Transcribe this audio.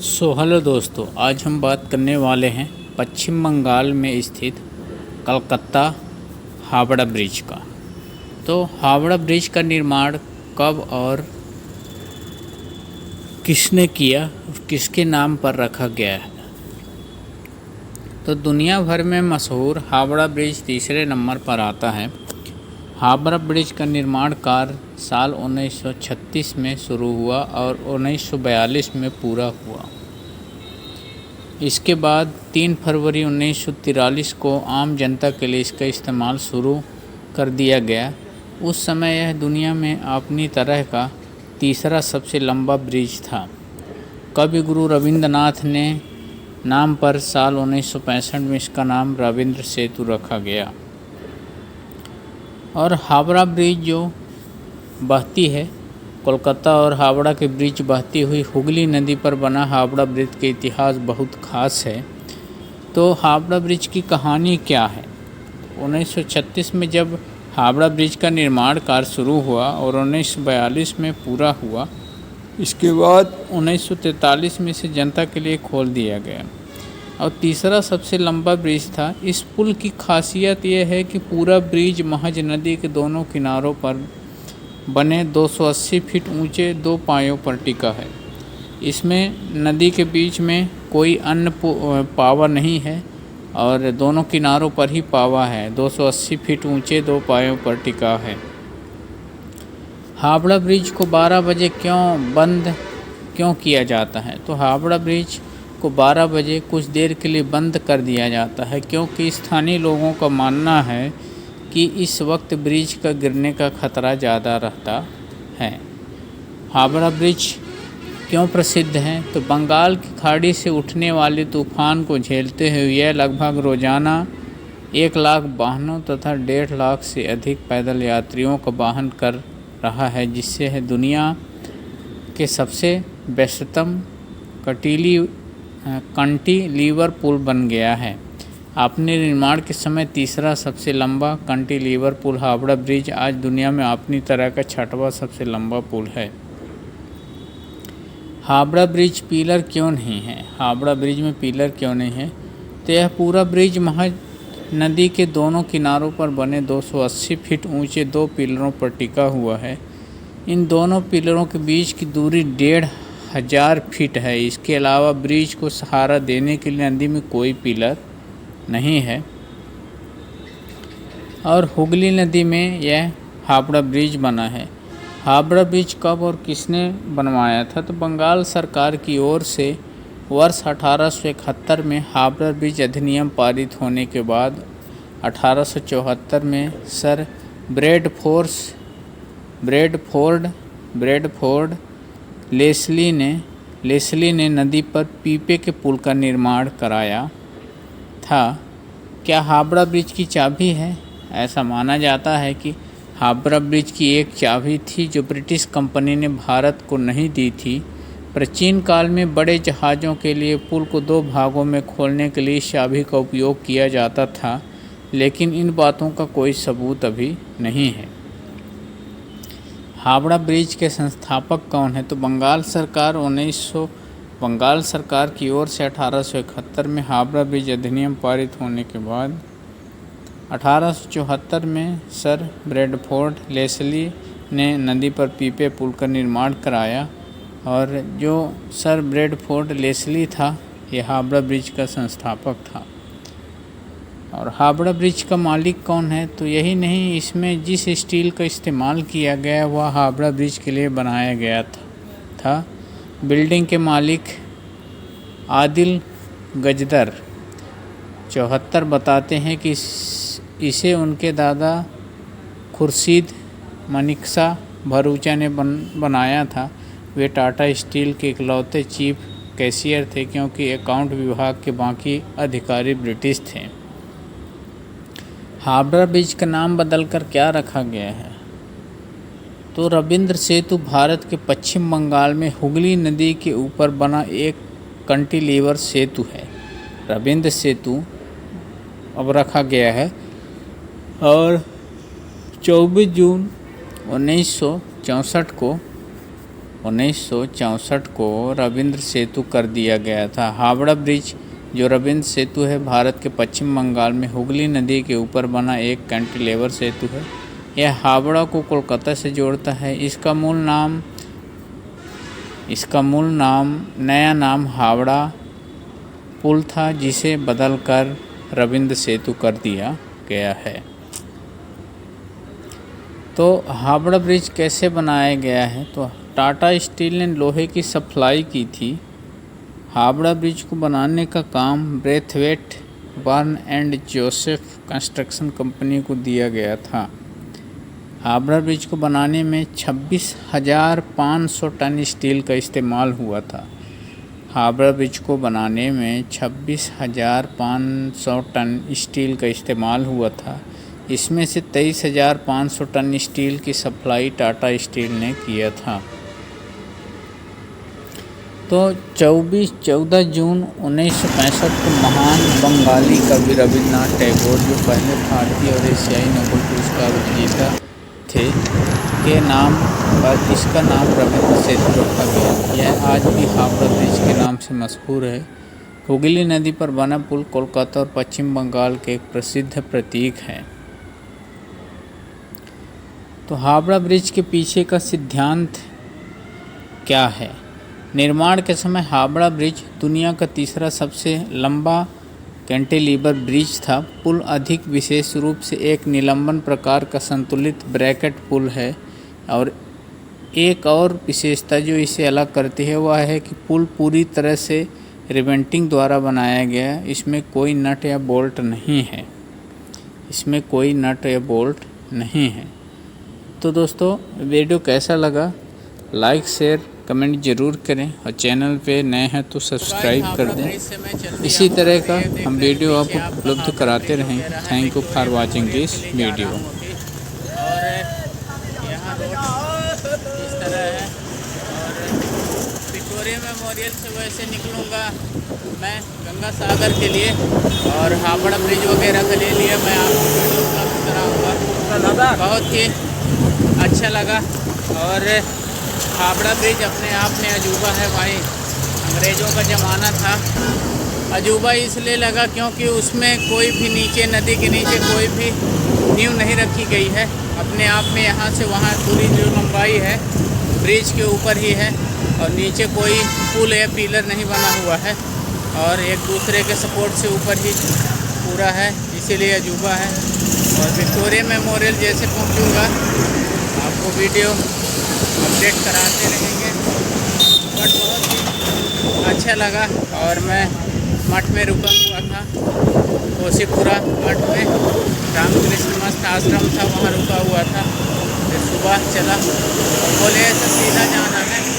Hello दोस्तों, आज हम बात करने वाले हैं पश्चिम बंगाल में स्थित कलकत्ता हावड़ा ब्रिज का। तो हावड़ा ब्रिज का निर्माण कब और किसने किया, किसके नाम पर रखा गया है? तो दुनिया भर में मशहूर हावड़ा ब्रिज तीसरे नंबर पर आता है। हावड़ा ब्रिज का निर्माण कार्य साल 1936 में शुरू हुआ और 1942 में पूरा हुआ। इसके बाद 3 फरवरी 1943 को आम जनता के लिए इसका इस्तेमाल शुरू कर दिया गया। उस समय यह दुनिया में अपनी तरह का तीसरा सबसे लंबा ब्रिज था। कवि गुरु रविंद्रनाथ ने नाम पर साल 1965 में इसका नाम रविंद्र सेतु रखा गया। और हावड़ा ब्रिज जो बहती है, कोलकाता और हावड़ा के बीच बहती हुई हुगली नदी पर बना हावड़ा ब्रिज के इतिहास बहुत खास है। तो हावड़ा ब्रिज की कहानी क्या है? 1936 में जब हावड़ा ब्रिज का निर्माण कार्य शुरू हुआ और 1942 में पूरा हुआ, इसके बाद 1943 में इसे जनता के लिए खोल दिया गया और तीसरा सबसे लंबा ब्रिज था। इस पुल की खासियत यह है कि पूरा ब्रिज महज नदी के दोनों किनारों पर बने 280 फीट ऊंचे 2 पायों पर टिका है। इसमें नदी के बीच में कोई अन्य पावा नहीं है और दोनों किनारों पर ही पावा है। 280 फीट ऊंचे 2 पायों पर टिका है। हावड़ा ब्रिज को 12 बजे बंद क्यों किया जाता है? तो हावड़ा ब्रिज को 12 बजे कुछ देर के लिए बंद कर दिया जाता है क्योंकि स्थानीय लोगों का मानना है कि इस वक्त ब्रिज का गिरने का खतरा ज़्यादा रहता है। हावड़ा ब्रिज क्यों प्रसिद्ध है? तो बंगाल की खाड़ी से उठने वाले तूफान को झेलते हुए यह लगभग रोजाना 1 लाख वाहनों तथा 1.5 लाख से अधिक पैदल यात्रियों का वाहन कर रहा है, जिससे है दुनिया के सबसे व्यस्ततम कंटीलीवर पुल बन गया है। अपने निर्माण के समय तीसरा सबसे लंबा कंटीलीवर पुल हावड़ा ब्रिज आज दुनिया में अपनी तरह का 6वां सबसे लंबा पुल है। हावड़ा ब्रिज पिलर क्यों नहीं है? हावड़ा ब्रिज में पिलर क्यों नहीं है? तो यह पूरा ब्रिज महज नदी के दोनों किनारों पर बने 280 फीट ऊंचे 2 पिलरों पर टिका हुआ है। इन दोनों पिलरों के बीच की दूरी 1500 फीट है। इसके अलावा ब्रिज को सहारा देने के लिए नदी में कोई पिलर नहीं है और हुगली नदी में यह हावड़ा ब्रिज बना है। हावड़ा ब्रिज कब और किसने बनवाया था? तो बंगाल सरकार की ओर से वर्ष 1871 में हावड़ा ब्रिज अधिनियम पारित होने के बाद 1874 में सर ब्रैडफोर्ड लेस्ली ने नदी पर पीपे के पुल का निर्माण कराया था। क्या हावड़ा ब्रिज की चाबी है? ऐसा माना जाता है कि हावड़ा ब्रिज की एक चाबी थी जो ब्रिटिश कंपनी ने भारत को नहीं दी थी। प्राचीन काल में बड़े जहाज़ों के लिए पुल को 2 भागों में खोलने के लिए इस चाबी का उपयोग किया जाता था, लेकिन इन बातों का कोई सबूत अभी नहीं है। हावड़ा ब्रिज के संस्थापक कौन है? तो बंगाल सरकार की ओर से 1871 में हावड़ा ब्रिज अधिनियम पारित होने के बाद 1874 में सर ब्रैडफोर्ड लेस्ली ने नदी पर पीपे पुल का निर्माण कराया और जो सर ब्रैडफोर्ड लेस्ली था, यह हावड़ा ब्रिज का संस्थापक था। और हावड़ा ब्रिज का मालिक कौन है? तो यही नहीं, इसमें जिस स्टील का इस्तेमाल किया गया वह हावड़ा ब्रिज के लिए बनाया गया था। बिल्डिंग के मालिक आदिल गजदर 74 बताते हैं कि इसे उनके दादा खुर्शीद मनिकशा भरूचा ने बनाया था। वे टाटा स्टील के इकलौते चीफ कैशियर थे क्योंकि अकाउंट विभाग के बाकी अधिकारी ब्रिटिश थे। हावड़ा ब्रिज का नाम बदलकर क्या रखा गया है? तो रविंद्र सेतु भारत के पश्चिम बंगाल में हुगली नदी के ऊपर बना एक कंटीलीवर सेतु है। रविंद्र सेतु अब रखा गया है और 24 जून 1964 को 1964 को रविंद्र सेतु कर दिया गया था। हावड़ा ब्रिज जो रविंद्र सेतु है, भारत के पश्चिम बंगाल में हुगली नदी के ऊपर बना एक कैंटिलीवर सेतु है। यह हावड़ा को कोलकाता से जोड़ता है। इसका मूल नाम नया नाम हावड़ा पुल था, जिसे बदलकर रविंद्र सेतु कर दिया गया है। तो हावड़ा ब्रिज कैसे बनाया गया है? तो टाटा स्टील ने लोहे की सप्लाई की थी। हावड़ा ब्रिज को बनाने का काम Braithwaite Burn and Joseph construction company को दिया गया था। हावड़ा ब्रिज को बनाने में 26,500 टन स्टील का इस्तेमाल हुआ था। हावड़ा ब्रिज को बनाने में 26,500 टन स्टील का इस्तेमाल हुआ था। इसमें से 23,500 टन स्टील की सप्लाई टाटा स्टील ने किया था। तो 14 जून 1965 को महान बंगाली कवि रविन्द्रनाथ टैगोर, जो पहले भारतीय और एशियाई नोबेल पुरस्कार विजेता थे, के नाम पर इसका नाम रविंद्र सेतु रखा गया। यह आज भी हावड़ा ब्रिज के नाम से मशहूर है। हुगली नदी पर बना पुल कोलकाता और पश्चिम बंगाल के एक प्रसिद्ध प्रतीक है। तो हावड़ा ब्रिज के पीछे का सिद्धांत क्या है? निर्माण के समय हावड़ा ब्रिज दुनिया का तीसरा सबसे लंबा कैंटिलीवर ब्रिज था। पुल अधिक विशेष रूप से एक निलंबन प्रकार का संतुलित ब्रैकेट पुल है, और एक और विशेषता जो इसे अलग करती है वह है कि पुल पूरी तरह से रिवेंटिंग द्वारा बनाया गया है। इसमें कोई नट या बोल्ट नहीं है। तो दोस्तों, वीडियो कैसा लगा? लाइक शेयर कमेंट ज़रूर करें, और चैनल पे नए हैं तो सब्सक्राइब कर दें। इसी तरह का हम वीडियो आपको उपलब्ध कराते रहेंगे। Thank you for watching this video. और यहाँ रोड इस तरह है, और विक्टोरिया मेमोरियल से वैसे निकलूँगा मैं गंगा सागर के लिए, और हावड़ा ब्रिज वगैरह के लिए मैं आपको वीडियो उपलब्ध कराऊँगा। बहुत ही अच्छा लगा। और हावड़ा ब्रिज अपने आप में अजूबा है भाई। अंग्रेज़ों का ज़माना था। अजूबा इसलिए लगा क्योंकि उसमें कोई भी नीचे, नदी के नीचे कोई भी नींव नहीं रखी गई है। अपने आप में यहाँ से वहाँ पूरी जो लंबाई है ब्रिज के ऊपर ही है, और नीचे कोई पुल या पिलर नहीं बना हुआ है, और एक दूसरे के सपोर्ट से ऊपर ही पूरा है, इसीलिए अजूबा है। और विक्टोरिया मेमोरियल जैसे पहुँचूँगा आपको वीडियो अपडेट कराते रहेंगे। बट बहुत ही अच्छा लगा। और मैं मठ में रुका हुआ था, कोसीपुरा मठ में, रामकृष्ण मठ आश्रम था, वहाँ रुका हुआ था। फिर सुबह चला, बोले ऐसा सीधा जाना है।